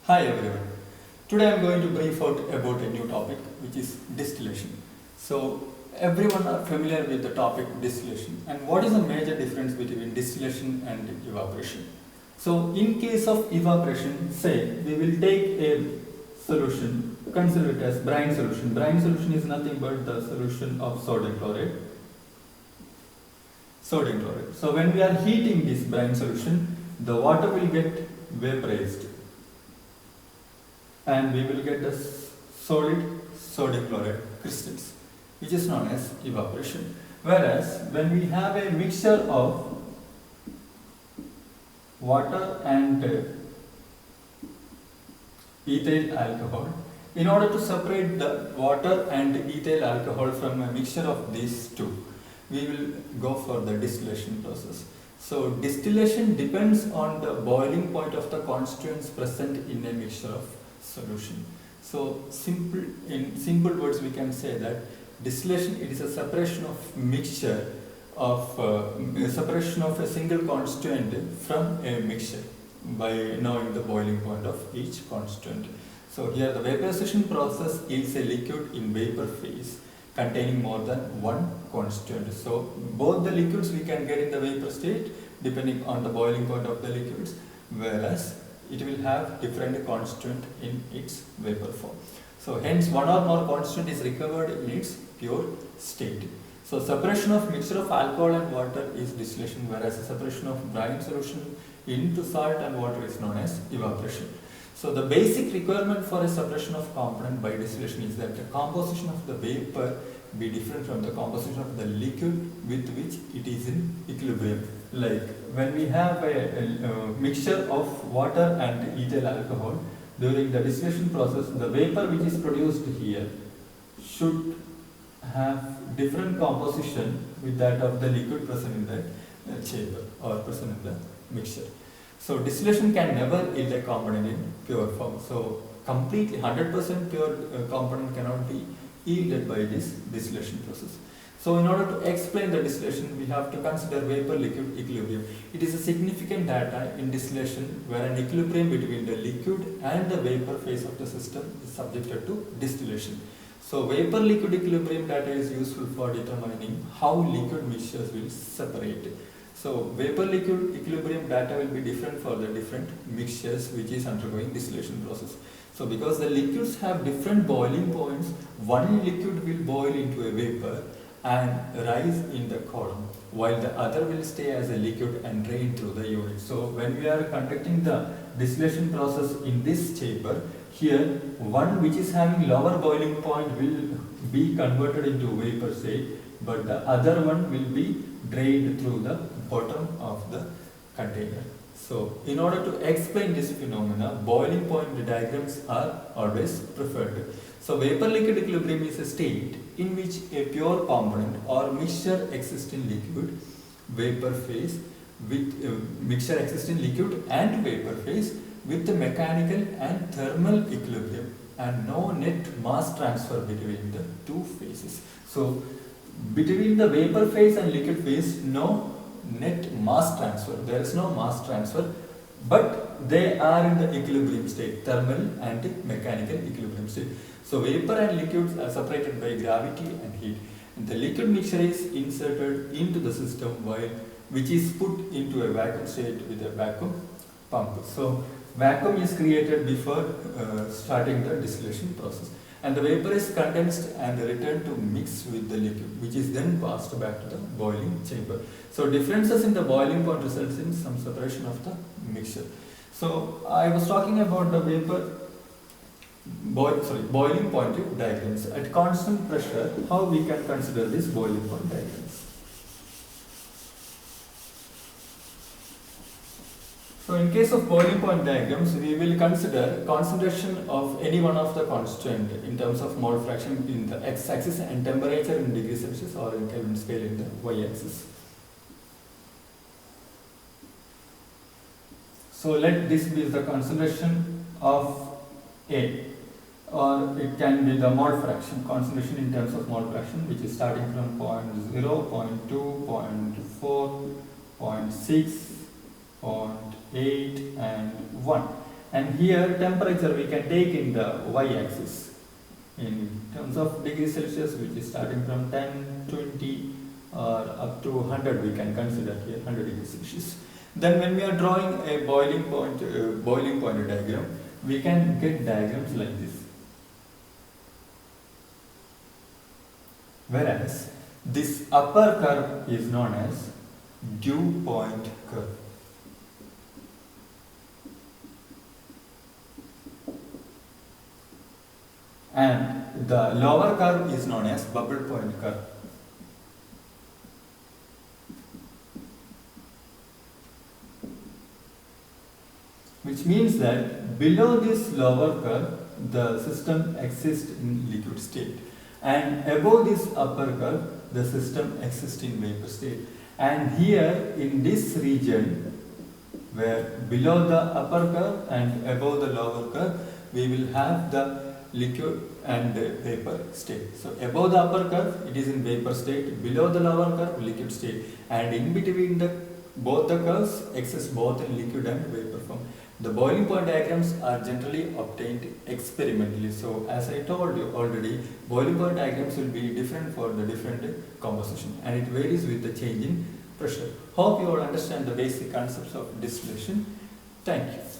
Hi everyone. Today I am going to brief out about a new topic which is distillation. So everyone are familiar with the topic distillation and what is the major difference between distillation and evaporation. So in case of evaporation, say we will take a solution, consider it as brine solution. Brine solution is nothing but the solution of sodium chloride. Sodium chloride. So when we are heating this brine solution, the water will get vaporized and we will get the solid sodium chloride crystals, which is known as evaporation. Whereas when we have a mixture of water and ethyl alcohol, in order to separate the water and ethyl alcohol from a mixture of these two, we will go for the distillation process. So distillation depends on the boiling point of the constituents present in a mixture of solution. So in simple words we can say that distillation, it is a separation of mixture of separation of a single constituent from a mixture by knowing the boiling point of each constituent. So here the vaporization process yields a liquid in vapor phase containing more than one constituent. So both the liquids we can get in the vapor state depending on the boiling point of the liquids, whereas it will have different constituent in its vapor form. So hence one or more constituent is recovered in its pure state. So separation of mixture of alcohol and water is distillation, whereas the separation of brine solution into salt and water is known as evaporation. So the basic requirement for a separation of component by distillation is that the composition of the vapor be different from the composition of the liquid with which it is in equilibrium. Like when we have a mixture of water and ethyl alcohol, during the distillation process, the vapor which is produced here should have different composition with that of the liquid present in the chamber or present in the mixture. So distillation can never yield a component in pure form. So completely 100% pure component cannot be yielded by this distillation process. So in order to explain the distillation, we have to consider vapor-liquid equilibrium. It is a significant data in distillation where an equilibrium between the liquid and the vapor phase of the system is subjected to distillation. So vapor-liquid equilibrium data is useful for determining how liquid mixtures will separate. So vapor-liquid equilibrium data will be different for the different mixtures which is undergoing distillation process. So because the liquids have different boiling points, one liquid will boil into a vapor and rise in the column, while the other will stay as a liquid and drain through the unit. So when we are conducting the distillation process in this chamber, here one which is having lower boiling point will be converted into vapor state, but the other one will be drained through the bottom of the container. So in order to explain this phenomena, boiling point diagrams are always preferred. So vapor-liquid equilibrium is a state in which a pure component or mixture exists in liquid, vapor phase with mixture exists in liquid and vapor phase with the mechanical and thermal equilibrium and no net mass transfer between the two phases. So between the vapor phase and liquid phase, no net mass transfer. There is no mass transfer, but they are in the equilibrium state, thermal and mechanical equilibrium state. So vapor and liquids are separated by gravity and heat. And the liquid mixture is inserted into the system which is put into a vacuum state with a vacuum pump. So vacuum is created before starting the distillation process. And the vapor is condensed and returned to mix with the liquid, which is then passed back to the boiling chamber. So differences in the boiling point results in some separation of the mixture. So I was talking about the boiling point diagrams. At constant pressure, how we can consider this boiling point diagrams? So in case of boiling point diagrams, we will consider concentration of any one of the constituent in terms of mole fraction in the x-axis and temperature in degrees Celsius or in Kelvin scale in the y-axis. So let this be the concentration of A, or it can be the mole fraction, concentration in terms of mole fraction, which is starting from 0.0, 0.2, 0.4, 0.6, 0.8 and 1. And here temperature we can take in the y-axis in terms of degrees Celsius, which is starting from 10, 20 or up to 100 we can consider here 100 degrees Celsius. Then when we are drawing a boiling point diagram, we can get diagrams like this. Whereas this upper curve is known as dew point curve. And the lower curve is known as bubble point curve. Which means that below this lower curve, the system exists in liquid state, and above this upper curve, the system exists in vapor state. And here in this region, where below the upper curve and above the lower curve, we will have the liquid and vapor state. So above the upper curve, it is in vapor state, below the lower curve, liquid state, and in between both the curves exist both in liquid and vapor form. The boiling point diagrams are generally obtained experimentally. So as I told you already, boiling point diagrams will be different for the different composition, and it varies with the change in pressure. Hope you all understand the basic concepts of distillation. Thank you.